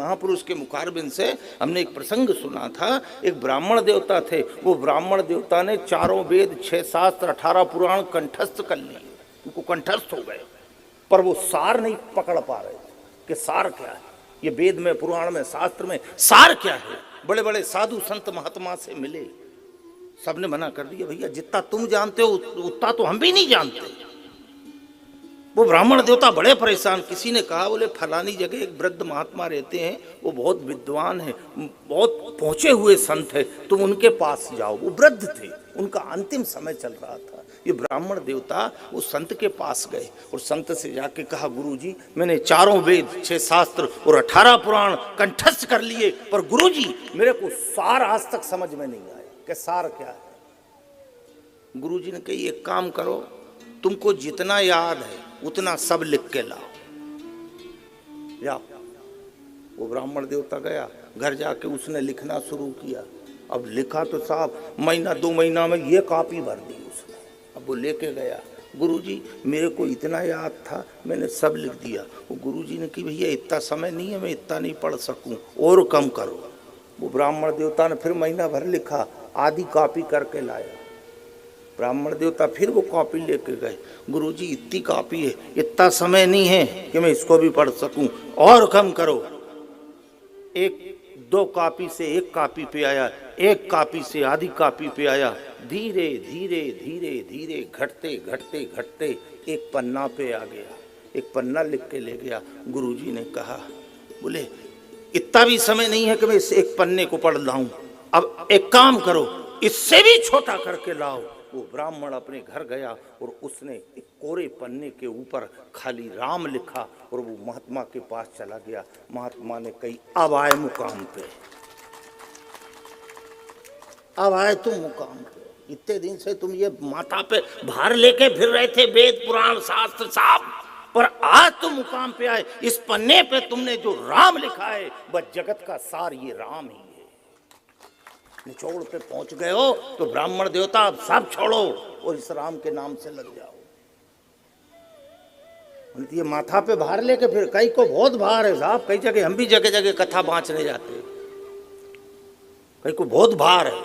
महापुरुष के मुखारबिंद से हमने एक प्रसंग सुना था। एक ब्राह्मण देवता थे, वो ब्राह्मण देवता ने 4 वेद 6 शास्त्र 18 पुराण कंठस्थ कर लिए, उनको कंठस्थ हो गए, पर वो सार नहीं पकड़ पा रहे कि सार क्या है, ये वेद में पुराण में शास्त्र में सार क्या है। बड़े बड़े साधु संत महात्मा से मिले, सबने मना कर दिया, भैया जितना तुम जानते हो उतना तो हम भी नहीं जानते। वो ब्राह्मण देवता बड़े परेशान। किसी ने कहा, बोले फलानी जगह एक वृद्ध महात्मा रहते हैं, वो बहुत विद्वान है, बहुत पहुंचे हुए संत है, तुम उनके पास जाओ। वो वृद्ध थे, उनका अंतिम समय चल रहा था। ये ब्राह्मण देवता उस संत के पास गए और संत से जाके कहा, गुरुजी मैंने 4 वेद 6 शास्त्र और 18 पुराण कंठस्थ कर लिए, पर गुरुजी मेरे को सार आज तक समझ में नहीं आया कि सार क्या है। गुरुजी ने कही, एक काम करो, तुमको जितना याद है उतना सब लिख के लाओ, जाओ। वो ब्राह्मण देवता गया, घर जाके उसने लिखना शुरू किया। अब लिखा तो साहब महीना 2 महीना में ये कॉपी भर दी उसने। अब वो लेके गया, गुरुजी मेरे को इतना याद था, मैंने सब लिख दिया। वो गुरुजी ने कहा, भैया इतना समय नहीं है, मैं इतना नहीं पढ़ सकूं, और कम करो। वो ब्राह्मण देवता ने फिर महीना भर लिखा, आधी कॉपी करके लाया। ब्राह्मण देवता फिर वो कॉपी लेके गए, गुरुजी इतनी कॉपी है, इतना समय नहीं है कि मैं इसको भी पढ़ सकूं, और कम करो। 1-2 कॉपी से 1 कॉपी पे आया, 1 कॉपी से आधी कॉपी पे आया। धीरे धीरे धीरे धीरे घटते घटते घटते 1 पन्ना पे आ गया। 1 पन्ना लिख के ले गया। गुरुजी ने कहा, बोले इतना भी समय नहीं है कि मैं इस 1 पन्ने को पढ़ लाऊं, अब एक काम करो, इससे भी छोटा करके लाओ। वो ब्राह्मण अपने घर गया और उसने एक कोरे पन्ने के ऊपर खाली राम लिखा और वो महात्मा के पास चला गया। महात्मा ने कही, अब आए मुकाम पे, अब आए तुम मुकाम पे। इतने दिन से तुम ये माथा पे भार लेके फिर रहे थे, वेद पुराण शास्त्र साहब, पर आज तुम मुकाम पे आए। इस पन्ने पे तुमने जो राम लिखा है, बस जगत का सार ये राम ही है। निचोड़ पे पहुंच गए हो तो ब्राह्मण देवता अब सब छोड़ो और इस राम के नाम से लग जाओ। ये माथा पे भार लेके फिर, कई को बहुत भार है साहब, कई जगह हम भी जगह जगह कथा बांचने जाते, कई को बहुत भार है,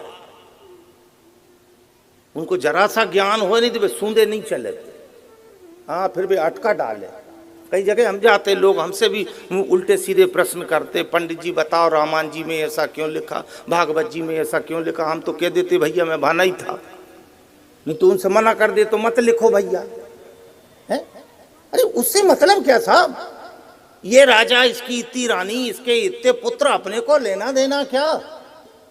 उनको जरा सा ज्ञान हो नहीं तो वे सूंदे नहीं चले, हाँ फिर भी अटका डाले। कई जगह हम जाते, लोग हमसे भी उल्टे सीधे प्रश्न करते, पंडित जी बताओ रामायण जी में ऐसा क्यों लिखा, भागवत जी में ऐसा क्यों लिखा। हम तो कह देते, भैया मैं भाना ही था, नहीं तो उनसे मना कर दे तो मत लिखो भैया, है? अरे उससे मतलब क्या साहब, ये राजा, इसकी इतनी रानी, इसके इतने पुत्र, अपने को लेना देना क्या,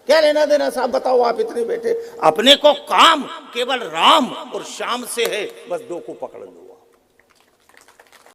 क्या लेना देना साहब बताओ। आप इतने बेटे, अपने को काम केवल राम और श्याम से है, बस 2 को पकड़ लो।